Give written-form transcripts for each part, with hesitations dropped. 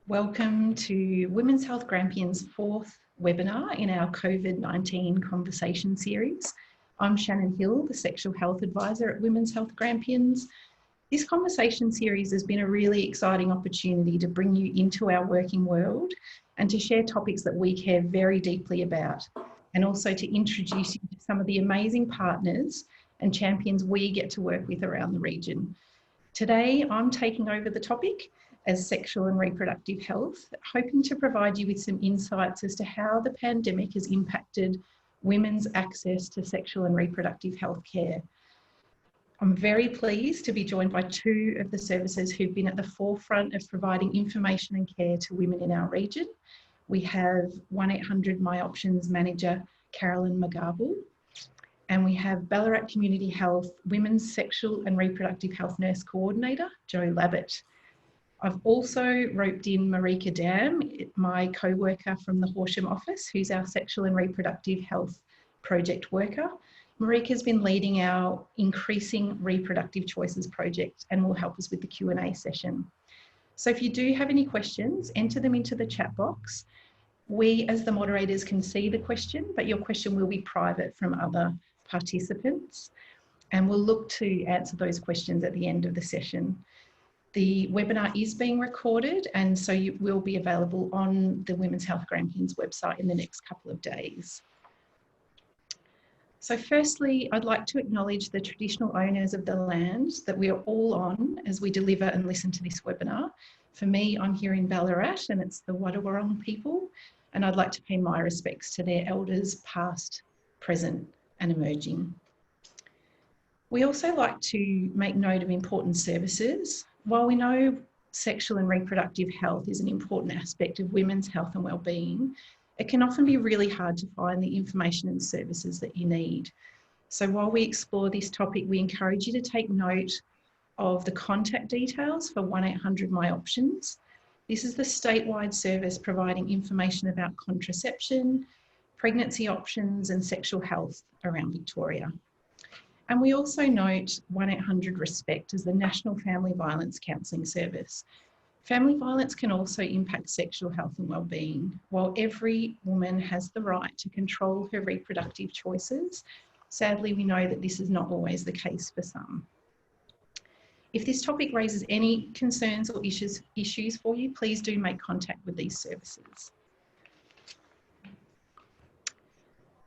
Welcome to Women's Health Grampians' fourth webinar in our COVID-19 conversation series. I'm Shannon Hill, the Sexual Health Advisor at Women's Health Grampians. This conversation series has been a really exciting opportunity to bring you into our working world and to share topics that we care very deeply about, and also to introduce you to some of the amazing partners and champions we get to work with around the region. Today, I'm taking over the topic as sexual and reproductive health, hoping to provide you with some insights as to how the pandemic has impacted women's access to sexual and reproductive health care. I'm very pleased to be joined by two of the services who've been at the forefront of providing information and care to women in our region. We have 1800 My Options Manager, Carolyn McGarble, and we have Ballarat Community Health Women's Sexual and Reproductive Health Nurse Coordinator, Jo Labbett. I've also roped in Marika Dam, my co-worker from the Horsham office, who's our sexual and reproductive health project worker. Marika's been leading our Increasing Reproductive Choices project and will help us with the Q&A session. So if you do have any questions, enter them into the chat box. We, as the moderators, can see the question, but your question will be private from other participants, and we'll look to answer those questions at the end of the session. The webinar is being recorded, and so it will be available on the Women's Health Grampians website in the next couple of days. So firstly, I'd like to acknowledge the traditional owners of the land that we are all on as we deliver and listen to this webinar. For me, I'm here in Ballarat and it's the Wadawurrung people, and I'd like to pay my respects to their elders past, present and emerging. We also like to make note of important services. While we know sexual and reproductive health is an important aspect of women's health and wellbeing, it can often be really hard to find the information and services that you need. So while we explore this topic, we encourage you to take note of the contact details for 1800 My Options. This is the statewide service providing information about contraception, pregnancy options and sexual health around Victoria. And we also note 1800 Respect as the National Family Violence Counselling Service. Family violence can also impact sexual health and wellbeing. While every woman has the right to control her reproductive choices, sadly we know that this is not always the case for some. If this topic raises any concerns or issues for you, please do make contact with these services.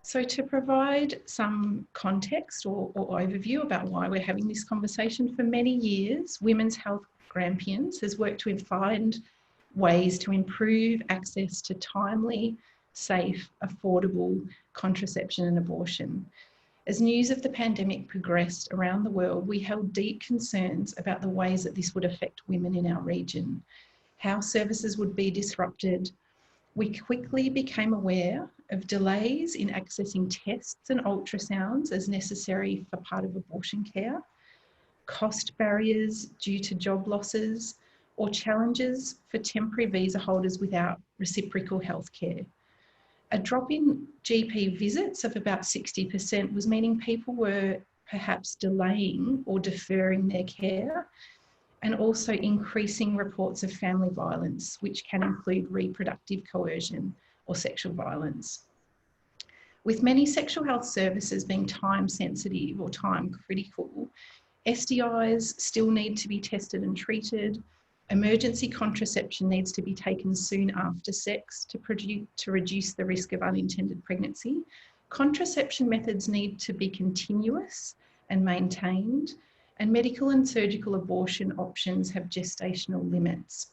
So to provide some context or overview about why we're having this conversation, for many years, Women's Health Grampians has worked to find ways to improve access to timely, safe, affordable contraception and abortion. As news of the pandemic progressed around the world, we held deep concerns about the ways that this would affect women in our region, how services would be disrupted. We quickly became aware of delays in accessing tests and ultrasounds as necessary for part of abortion care, cost barriers due to job losses, or challenges for temporary visa holders without reciprocal health care. A drop in GP visits of about 60% was meaning people were perhaps delaying or deferring their care, and also increasing reports of family violence, which can include reproductive coercion or sexual violence. With many sexual health services being time sensitive or time critical, STIs still need to be tested and treated. Emergency contraception needs to be taken soon after sex to reduce the risk of unintended pregnancy. Contraception methods need to be continuous and maintained, and medical and surgical abortion options have gestational limits.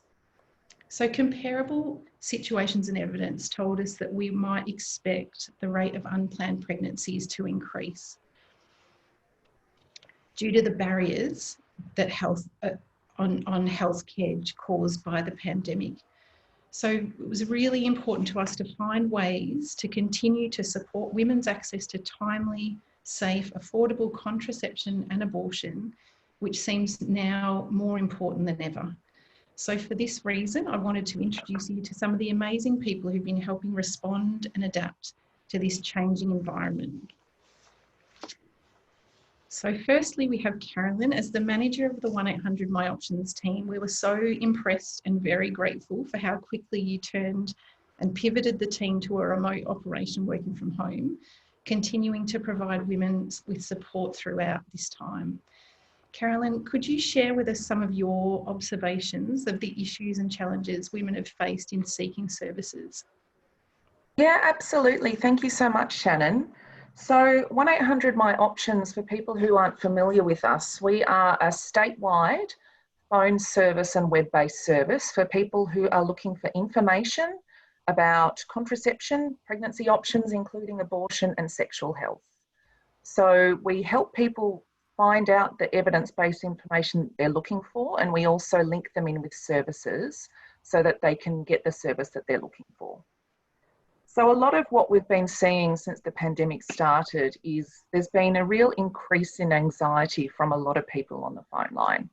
So comparable situations and evidence told us that we might expect the rate of unplanned pregnancies to increase due to the barriers that on healthcare caused by the pandemic. So it was really important to us to find ways to continue to support women's access to timely, safe, affordable contraception and abortion, which seems now more important than ever. So for this reason, I wanted to introduce you to some of the amazing people who've been helping respond and adapt to this changing environment. So firstly, we have Carolyn as the manager of the 1800 My Options team. We were so impressed and very grateful for how quickly you turned and pivoted the team to a remote operation working from home, continuing to provide women with support throughout this time. Carolyn, could you share with us some of your observations of the issues and challenges women have faced in seeking services? Yeah, absolutely. Thank you so much, Shannon. So 1800 My Options, for people who aren't familiar with us, we are a statewide phone service and web-based service for people who are looking for information about contraception, pregnancy options, including abortion and sexual health. So we help people find out the evidence-based information they're looking for, and we also link them in with services so that they can get the service that they're looking for. So a lot of what we've been seeing since the pandemic started is there's been a real increase in anxiety from a lot of people on the phone line.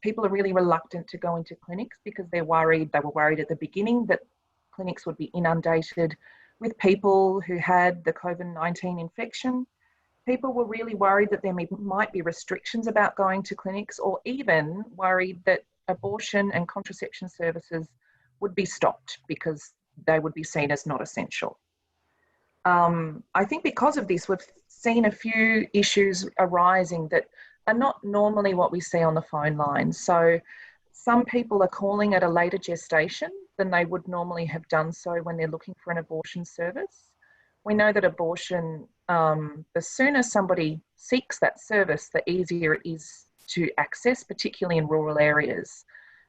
People are really reluctant to go into clinics because they're worried. They were worried at the beginning that clinics would be inundated with people who had the COVID-19 infection. People were really worried that there might be restrictions about going to clinics, or even worried that abortion and contraception services would be stopped because they would be seen as not essential. I think because of this, we've seen a few issues arising that are not normally what we see on the phone line. So some people are calling at a later gestation than they would normally have done so when they're looking for an abortion service. We know that abortion, the sooner somebody seeks that service, the easier it is to access, particularly in rural areas.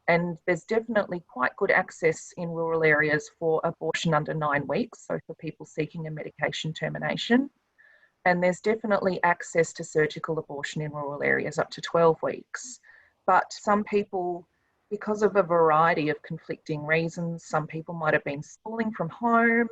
And there's definitely quite good access in rural areas for abortion under 9 weeks, so for people seeking a medication termination. And there's definitely access to surgical abortion in rural areas up to 12 weeks. But some people, because of a variety of conflicting reasons, some people might have been schooling from home,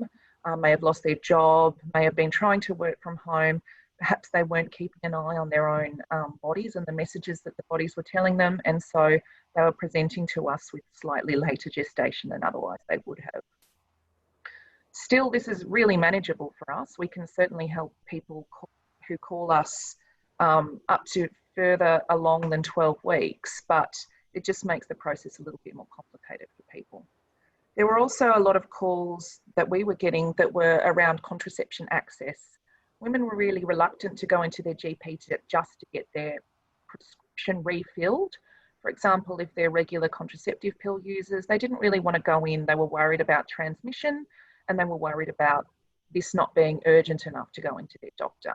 may have lost their job, may have been trying to work from home. Perhaps they weren't keeping an eye on their own bodies and the messages that the bodies were telling them. And so they were presenting to us with slightly later gestation than otherwise they would have. Still, this is really manageable for us. We can certainly help people who call us up to further along than 12 weeks, but it just makes the process a little bit more complicated for people. There were also a lot of calls that we were getting that were around contraception access. Women were really reluctant to go into their GP just to get their prescription refilled. For example, if they're regular contraceptive pill users, they didn't really want to go in. They were worried about transmission, and they were worried about this not being urgent enough to go into their doctor.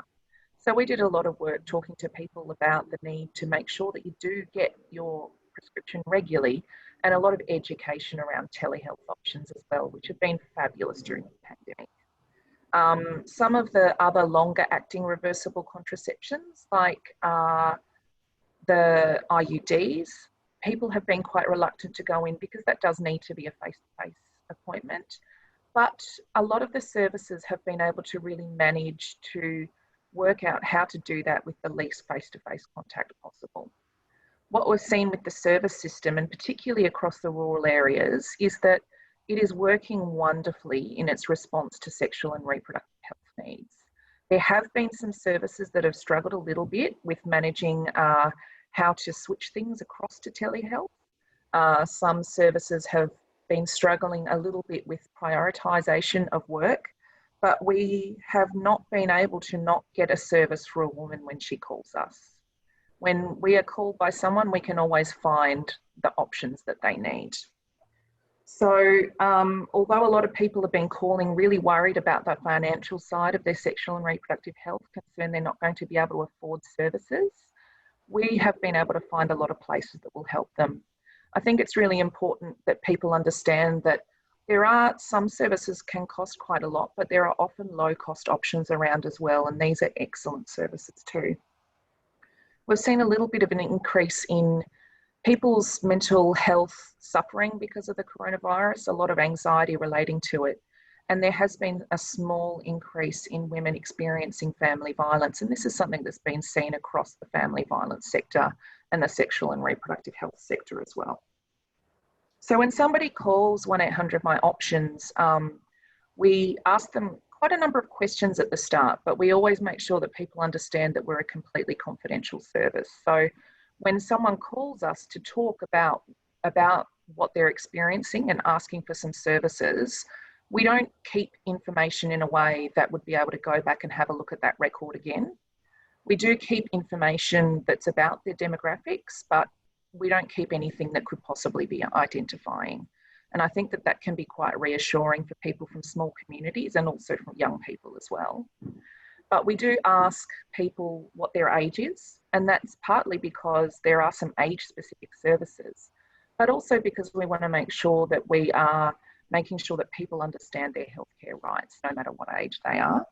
So we did a lot of work talking to people about the need to make sure that you do get your prescription regularly, and a lot of education around telehealth options as well, which have been fabulous during the pandemic. Some of the other longer acting reversible contraceptions, like the IUDs, people have been quite reluctant to go in because that does need to be a face-to-face appointment. But a lot of the services have been able to really manage to work out how to do that with the least face-to-face contact possible. What we've seen with the service system, and particularly across the rural areas, is that it is working wonderfully in its response to sexual and reproductive health needs. There have been some services that have struggled a little bit with managing how to switch things across to telehealth. Some services have been struggling a little bit with prioritisation of work, but we have not been able to not get a service for a woman when she calls us. When we are called by someone, we can always find the options that they need. So although a lot of people have been calling really worried about the financial side of their sexual and reproductive health, concerned they're not going to be able to afford services, we have been able to find a lot of places that will help them. I think it's really important that people understand that there are some services can cost quite a lot, but there are often low cost options around as well, and these are excellent services too. We've seen a little bit of an increase in people's mental health suffering because of the coronavirus, a lot of anxiety relating to it. And there has been a small increase in women experiencing family violence. And this is something that's been seen across the family violence sector and the sexual and reproductive health sector as well. So when somebody calls 1800 My Options, we ask them quite a number of questions at the start, but we always make sure that people understand that we're a completely confidential service. So when someone calls us to talk about what they're experiencing and asking for some services, we don't keep information in a way that would be able to go back and have a look at that record again. We do keep information that's about their demographics, but we don't keep anything that could possibly be identifying. And I think that that can be quite reassuring for people from small communities and also from young people as well. But we do ask people what their age is, and that's partly because there are some age-specific services, but also because we want to make sure that we are making sure that people understand their healthcare rights, no matter what age they are.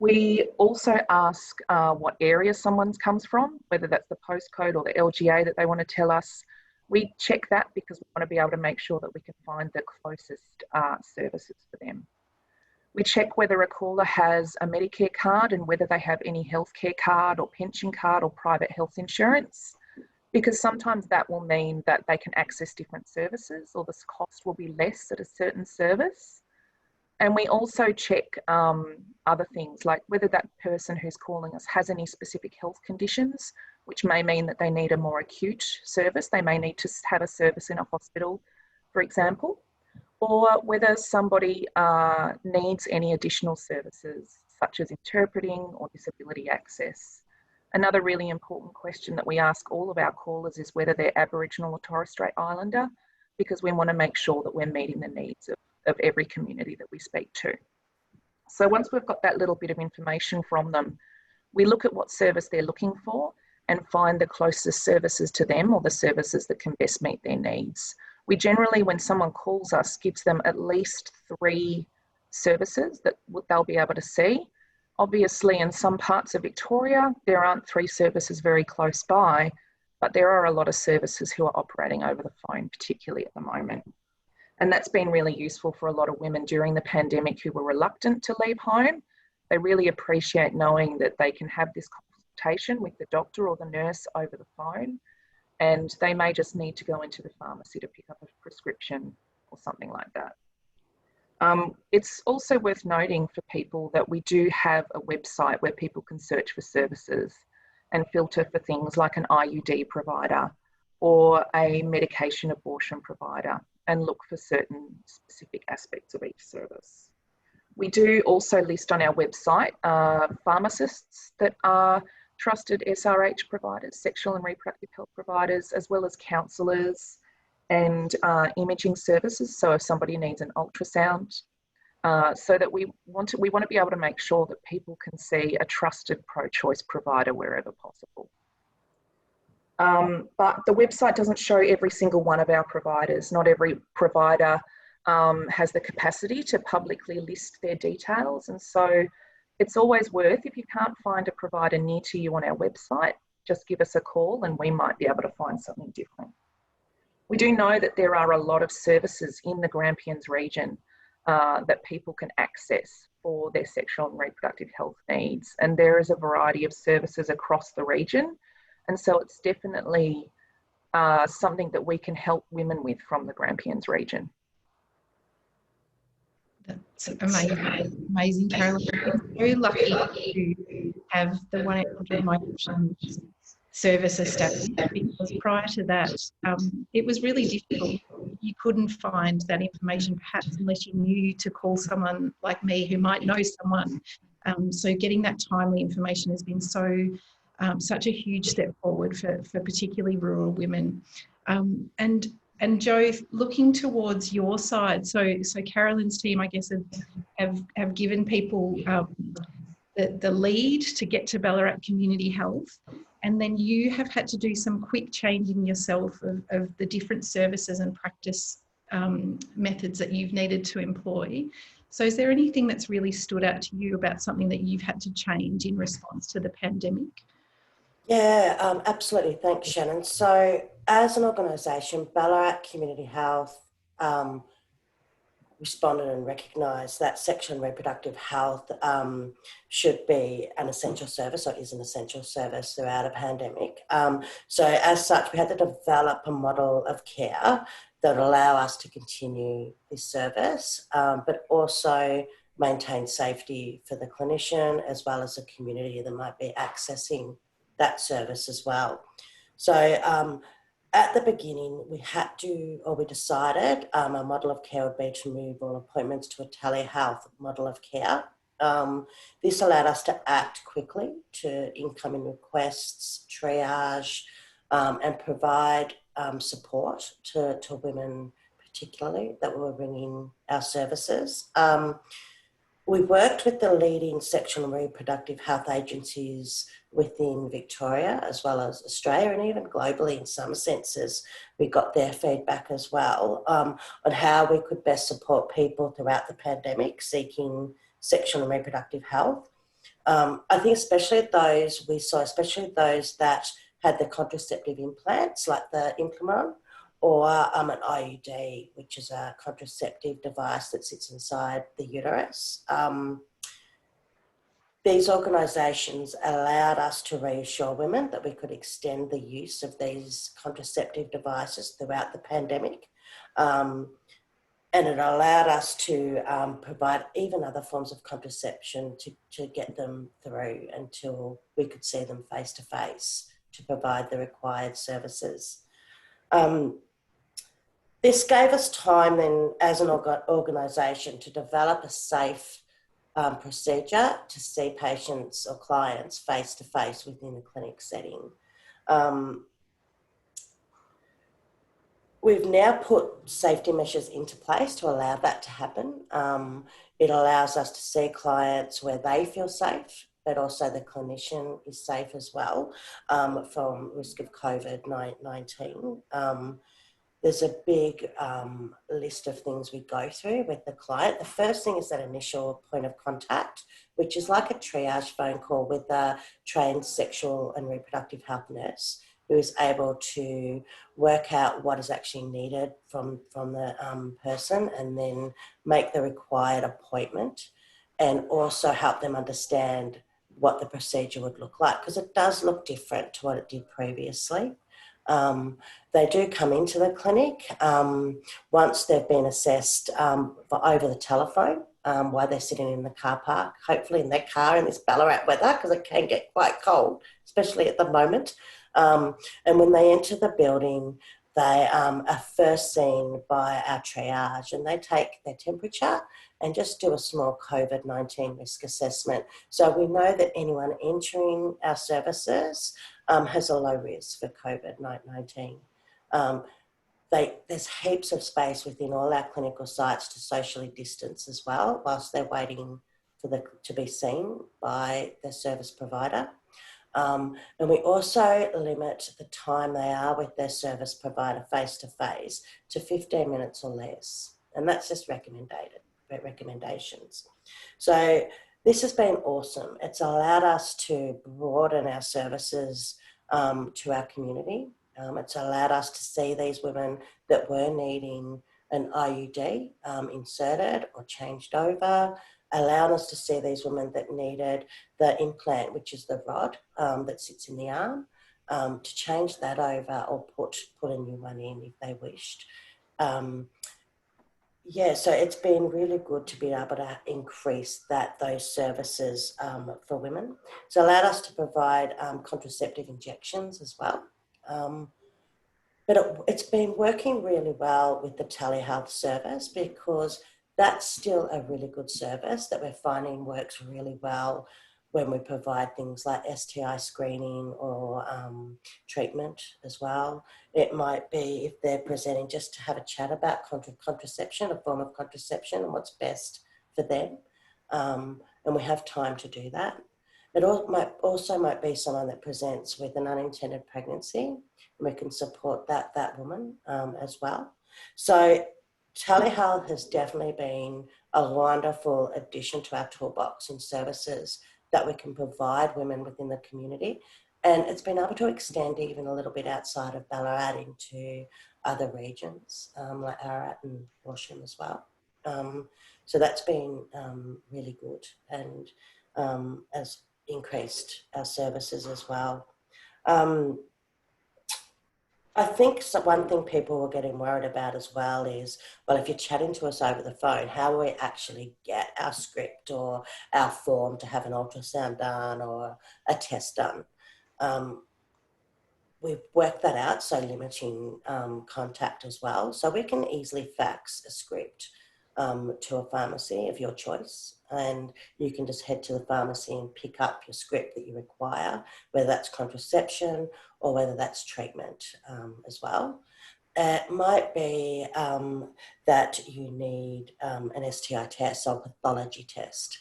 We also ask what area someone comes from, whether that's the postcode or the LGA that they want to tell us. We check that because we want to be able to make sure that we can find the closest services for them. We check whether a caller has a Medicare card and whether they have any healthcare card or pension card or private health insurance, because sometimes that will mean that they can access different services or the cost will be less at a certain service. And we also check other things like whether that person who's calling us has any specific health conditions, which may mean that they need a more acute service. They may need to have a service in a hospital, for example, or whether somebody needs any additional services such as interpreting or disability access. Another really important question that we ask all of our callers is whether they're Aboriginal or Torres Strait Islander, because we want to make sure that we're meeting the needs of every community that we speak to. So once we've got that little bit of information from them, we look at what service they're looking for and find the closest services to them or the services that can best meet their needs. We generally, when someone calls us, gives them at least 3 services that they'll be able to see. Obviously, in some parts of Victoria, there aren't 3 services very close by, but there are a lot of services who are operating over the phone, particularly at the moment. And that's been really useful for a lot of women during the pandemic who were reluctant to leave home. They really appreciate knowing that they can have this consultation with the doctor or the nurse over the phone, and they may just need to go into the pharmacy to pick up a prescription or something like that. It's also worth noting for people that we do have a website where people can search for services and filter for things like an IUD provider or a medication abortion provider and look for certain specific aspects of each service. We do also list on our website pharmacists that are trusted SRH providers, sexual and reproductive health providers, as well as counsellors and imaging services. So if somebody needs an ultrasound, so that we want to be able to make sure that people can see a trusted pro-choice provider wherever possible. But the website doesn't show every single one of our providers. Not every provider has the capacity to publicly list their details. And so it's always worth, if you can't find a provider near to you on our website, just give us a call and we might be able to find something different. We do know that there are a lot of services in the Grampians region that people can access for their sexual and reproductive health needs. And there is a variety of services across the region. And so it's definitely something that we can help women with from the Grampians region. That's amazing, Carolyn. I'm so lucky to have the 1-800 My Options service established, because prior to that, it was really difficult. You couldn't find that information, perhaps unless you knew to call someone like me who might know someone. So getting that timely information has been such a huge step forward for particularly rural women. And Jo, looking towards your side, so Carolyn's team, I guess, have given people the lead to get to Ballarat Community Health, and then you have had to do some quick changing yourself of the different services and practice methods that you've needed to employ. So is there anything that's really stood out to you about something that you've had to change in response to the pandemic? Yeah, absolutely. Thanks, Shannon. So as an organisation, Ballarat Community Health responded and recognised that sexual and reproductive health should be an essential service, or is an essential service throughout a pandemic. So as such, we had to develop a model of care that would allow us to continue this service, but also maintain safety for the clinician as well as the community that might be accessing that service as well. So at the beginning, we decided our model of care would be to move all appointments to a telehealth model of care. This allowed us to act quickly to incoming requests, triage, and provide support to women particularly that were bringing our services. We worked with the leading sexual and reproductive health agencies within Victoria as well as Australia, and even globally in some senses. We got their feedback as well on how we could best support people throughout the pandemic seeking sexual and reproductive health. I think especially those that had the contraceptive implants like the implant, or an IUD, which is a contraceptive device that sits inside the uterus. These organisations allowed us to reassure women that we could extend the use of these contraceptive devices throughout the pandemic. And it allowed us to provide even other forms of contraception to get them through until we could see them face to face to provide the required services. This gave us time then as an organisation to develop a safe procedure to see patients or clients face to face within the clinic setting. We've now put safety measures into place to allow that to happen. It allows us to see clients where they feel safe, but also the clinician is safe as well from risk of COVID-19. There's a big list of things we go through with the client. The first thing is that initial point of contact, which is like a triage phone call with a trained sexual and reproductive health nurse who is able to work out what is actually needed from the person and then make the required appointment and also help them understand what the procedure would look like, because it does look different to what it did previously. They do come into the clinic once they've been assessed over the telephone while they're sitting in the car park, hopefully in their car in this Ballarat weather, because it can get quite cold, especially at the moment. And when they enter the building, they are first seen by our triage, and they take their temperature and just do a small COVID-19 risk assessment. So we know that anyone entering our services has a low risk for COVID-19. There's heaps of space within all our clinical sites to socially distance as well, whilst they're waiting to be seen by the service provider. And we also limit the time they are with their service provider face-to-face to 15 minutes or less. And that's just recommendations. So this has been awesome. It's allowed us to broaden our services to our community. It's allowed us to see these women that were needing an IUD inserted or changed over, allowed us to see these women that needed the implant, which is the rod that sits in the arm, to change that over or put a new one in if they wished. Yeah, so it's been really good to be able to increase those services for women. It's allowed us to provide contraceptive injections as well. But it's been working really well with the telehealth service, because that's still a really good service that we're finding works really well when we provide things like STI screening or treatment as well. It might be if they're presenting just to have a chat about contraception, a form of contraception and what's best for them. And we have time to do that. It also might be someone that presents with an unintended pregnancy, and we can support that woman as well. So telehealth has definitely been a wonderful addition to our toolbox in services that we can provide women within the community. And it's been able to extend even a little bit outside of Ballarat into other regions, like Ararat and Horsham as well. So that's been really good, and has increased our services as well. I think one thing people were getting worried about as well is, well, if you're chatting to us over the phone, how do we actually get our script or our form to have an ultrasound done or a test done? We've worked that out, so limiting contact as well. So we can easily fax a script to a pharmacy of your choice, and you can just head to the pharmacy and pick up your script that you require, whether that's contraception or whether that's treatment as well. It might be that you need an STI test or pathology test.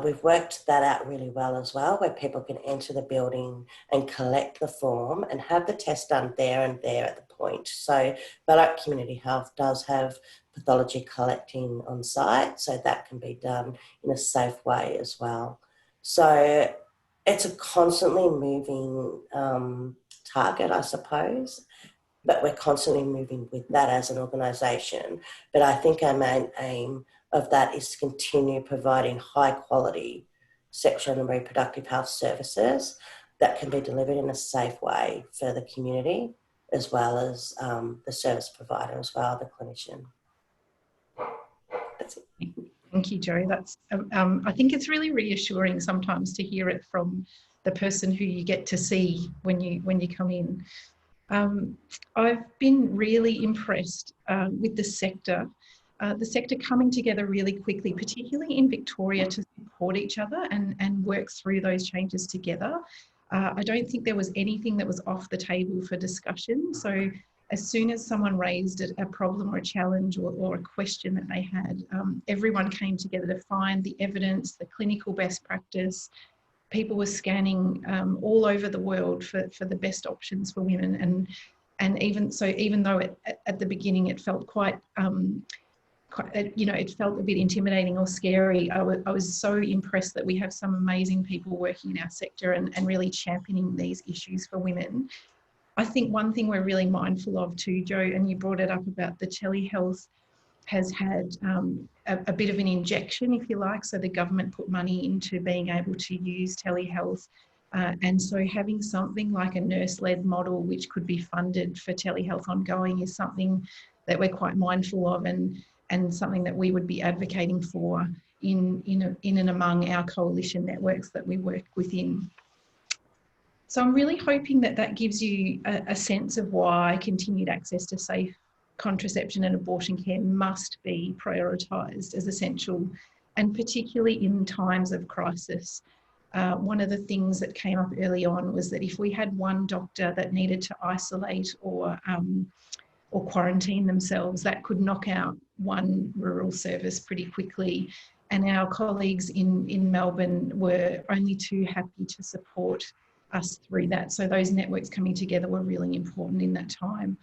We've worked that out really well as well, where people can enter the building and collect the form and have the test done there and there at the point. So Ballarat Community Health does have pathology collecting on site, so that can be done in a safe way as well. So it's a constantly moving target, I suppose, but we're constantly moving with that as an organisation. But I think our main aim of that is to continue providing high quality sexual and reproductive health services that can be delivered in a safe way for the community, as well as the service provider as well, the clinician. That's it. Thank you, Jo. That's I think it's really reassuring sometimes to hear it from the person who you get to see when you come in. I've been really impressed with the sector coming together really quickly, particularly in Victoria, to support each other and work through those changes together. I don't think there was anything that was off the table for discussion. So as soon as someone raised a problem or a challenge or a question that they had, everyone came together to find the evidence, the clinical best practice. People were scanning all over the world for the best options for women, and even though at the beginning it felt quite it felt a bit intimidating or scary, I was so impressed that we have some amazing people working in our sector and really championing these issues for women. I think one thing we're really mindful of too, Jo, and you brought it up about the telehealth has had a bit of an injection, if you like. So the government put money into being able to use telehealth. And so having something like a nurse-led model which could be funded for telehealth ongoing is something that we're quite mindful of and something that we would be advocating for in and among our coalition networks that we work within. So I'm really hoping that gives you a sense of why continued access to safe contraception and abortion care must be prioritised as essential, and particularly in times of crisis. One of the things that came up early on was that if we had one doctor that needed to isolate or quarantine themselves, that could knock out one rural service pretty quickly. And our colleagues in Melbourne were only too happy to support us through that. So those networks coming together were really important in that time.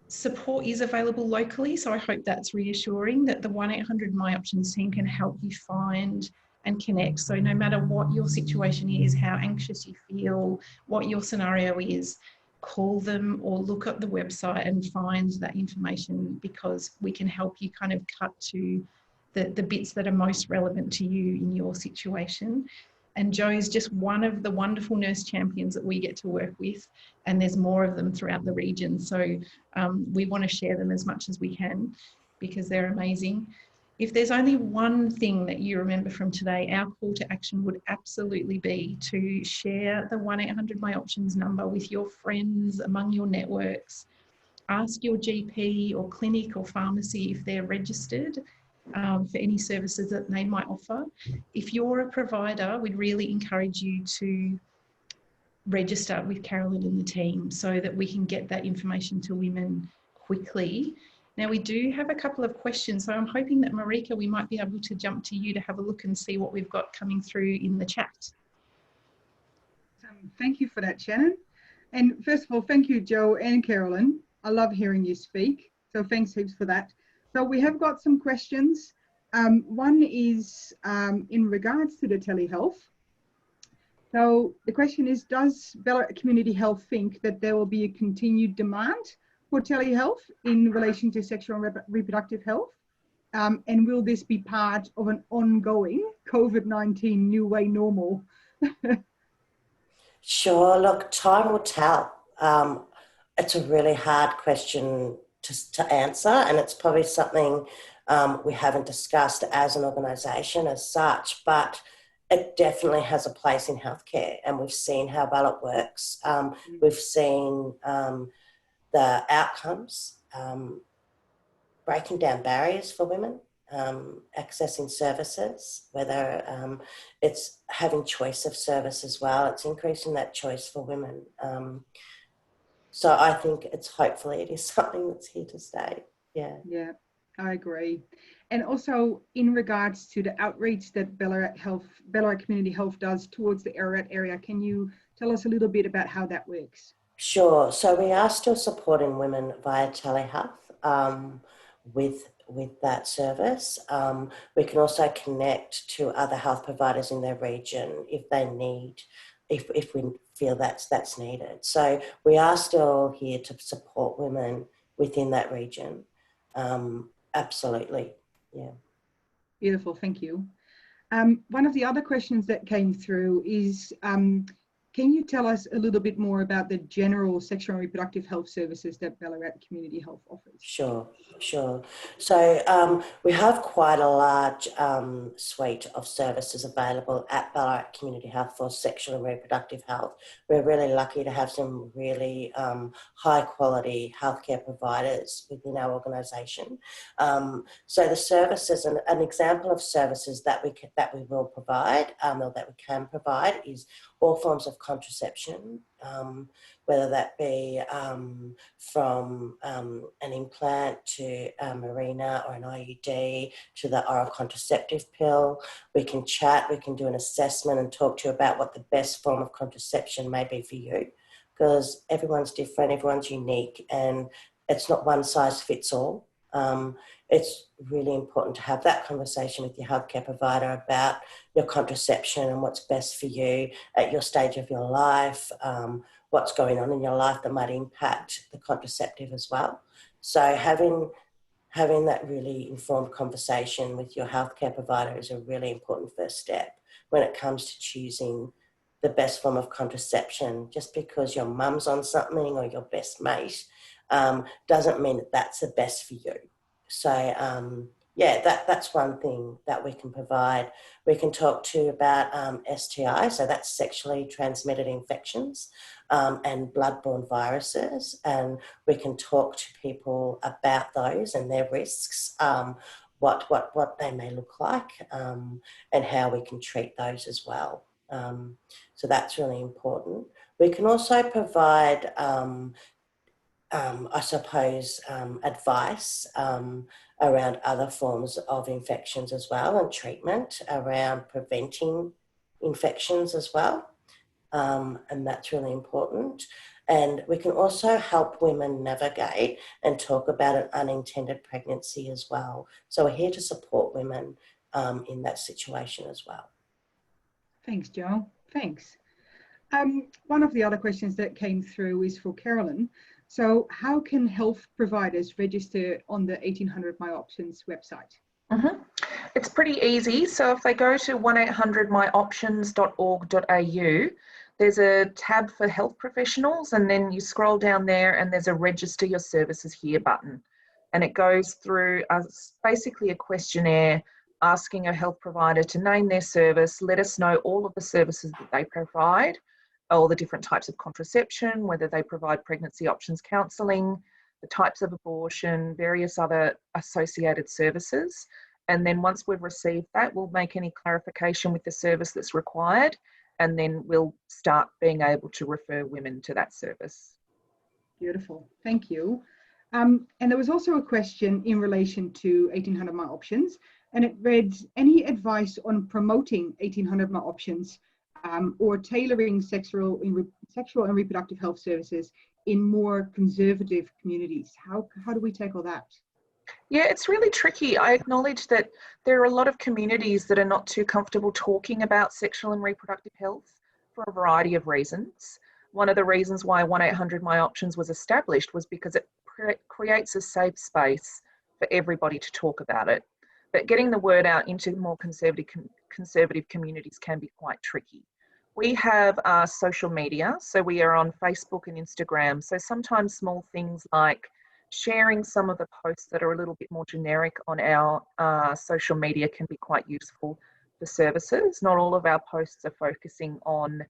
Support is available locally, so I hope that's reassuring that the 1800 My Options team can help you find and connect. So no matter what your situation is, how anxious you feel, what your scenario is, call them or look at the website and find that information, because we can help you kind of cut to the bits that are most relevant to you in your situation. And Jo is just one of the wonderful nurse champions that we get to work with, and there's more of them throughout the region. So we want to share them as much as we can because they're amazing. If there's only one thing that you remember from today, our call to action would absolutely be to share the 1800 My Options number with your friends, among your networks. Ask your GP or clinic or pharmacy if they're registered for any services that they might offer. If you're a provider, we'd really encourage you to register with Carolyn and the team so that we can get that information to women quickly. Now, we do have a couple of questions, so I'm hoping that Marika, we might be able to jump to you to have a look and see what we've got coming through in the chat. Thank you for that, Shannon. And first of all, thank you, Jo and Carolyn. I love hearing you speak, so thanks heaps for that. So we have got some questions. One is in regards to the telehealth. So the question is, does Ballarat Community Health think that there will be a continued demand for telehealth in relation to sexual and reproductive health? And will this be part of an ongoing COVID-19 new way normal? Sure. Look, time will tell. It's a really hard question to answer, and it's probably something we haven't discussed as an organisation as such, but it definitely has a place in healthcare, and we've seen how well it works. We've seen the outcomes, breaking down barriers for women, accessing services, whether it's having choice of service as well. It's increasing that choice for women. So I think hopefully it is something that's here to stay. Yeah. Yeah, I agree. And also in regards to the outreach that Ballarat Community Health does towards the Ararat area, can you tell us a little bit about how that works? Sure. So we are still supporting women via telehealth with that service. We can also connect to other health providers in their region if they need, if we feel that's needed. So we are still here to support women within that region. Absolutely. Yeah. Beautiful, thank you. One of the other questions that came through is, can you tell us a little bit more about the general sexual and reproductive health services that Ballarat Community Health offers? Sure. So we have quite a large suite of services available at Ballarat Community Health for sexual and reproductive health. We're really lucky to have some really high quality healthcare providers within our organisation. So the services, an example of services that we will provide, or that we can provide, is all forms of contraception, whether that be from an implant to a marina or an IUD to the oral contraceptive pill. We can chat, we can do an assessment and talk to you about what the best form of contraception may be for you, because everyone's different, everyone's unique, and it's not one size fits all. It's really important to have that conversation with your healthcare provider about your contraception and what's best for you at your stage of your life, what's going on in your life that might impact the contraceptive as well. So having that really informed conversation with your healthcare provider is a really important first step when it comes to choosing the best form of contraception. Just because your mum's on something or your best mate doesn't mean that that's the best for you. So yeah, that's one thing that we can provide. We can talk to you about STI, so that's sexually transmitted infections, and bloodborne viruses, and we can talk to people about those and their risks, what they may look like, and how we can treat those as well. So that's really important. We can also provide I suppose, advice around other forms of infections as well, and treatment around preventing infections as well. And that's really important. And we can also help women navigate and talk about an unintended pregnancy as well. So we're here to support women in that situation as well. Thanks, Jo. Thanks. One of the other questions that came through is for Carolyn. So how can health providers register on the 1800 My Options website? It's pretty easy. So if they go to 1800myoptions.org.au, there's a tab for health professionals, and then you scroll down there and there's a register your services here button. And it goes through basically a questionnaire asking a health provider to name their service, let us know all of the services that they provide, all the different types of contraception, whether they provide pregnancy options counselling, the types of abortion, various other associated services. And then once we've received that, we'll make any clarification with the service that's required, and then we'll start being able to refer women to that service. Beautiful, thank you. And there was also a question in relation to 1800 My Options, and it read, any advice on promoting 1800 My Options or tailoring sexual and reproductive health services in more conservative communities? How do we tackle that? Yeah, it's really tricky. I acknowledge that there are a lot of communities that are not too comfortable talking about sexual and reproductive health for a variety of reasons. One of the reasons why 1800 My Options was established was because it creates a safe space for everybody to talk about it. But getting the word out into more conservative communities can be quite tricky. We have social media, so we are on Facebook and Instagram. So sometimes small things like sharing some of the posts that are a little bit more generic on our social media can be quite useful for services. Not all of our posts are focusing on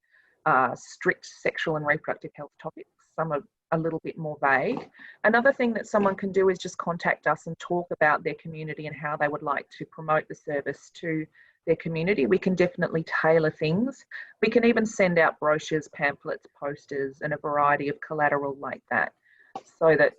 strict sexual and reproductive health topics. Some are a little bit more vague. Another thing that someone can do is just contact us and talk about their community and how they would like to promote the service to their community. We can definitely tailor things. We can even send out brochures, pamphlets, posters, and a variety of collateral like that, so that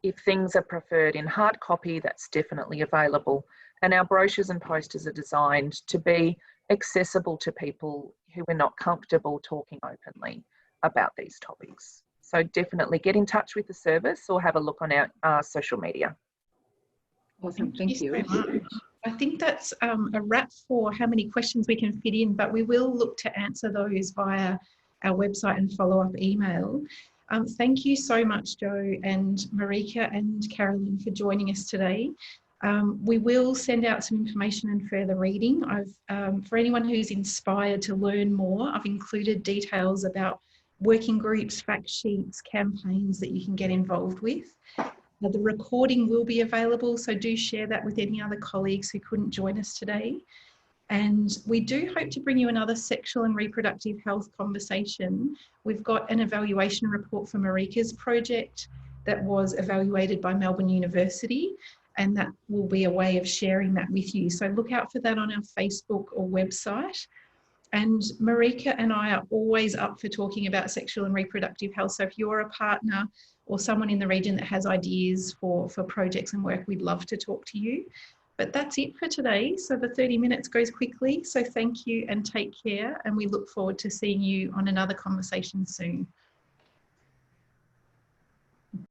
if things are preferred in hard copy, that's definitely available. And our brochures and posters are designed to be accessible to people who are not comfortable talking openly about these topics. So definitely get in touch with the service or have a look on our social media. Awesome, thank you. So much. I think that's a wrap for how many questions we can fit in, but we will look to answer those via our website and follow-up email. Thank you so much, Jo and Marika and Carolyn, for joining us today. We will send out some information and further reading. For anyone who's inspired to learn more, I've included details about working groups, fact sheets, campaigns that you can get involved with. The recording will be available, so do share that with any other colleagues who couldn't join us today. And we do hope to bring you another sexual and reproductive health conversation. We've got an evaluation report for Marika's project that was evaluated by Melbourne University, and that will be a way of sharing that with you. So look out for that on our Facebook or website. And Marika and I are always up for talking about sexual and reproductive health. So if you're a partner or someone in the region that has ideas for projects and work, we'd love to talk to you. But that's it for today. So the 30 minutes goes quickly. So thank you and take care. And we look forward to seeing you on another conversation soon.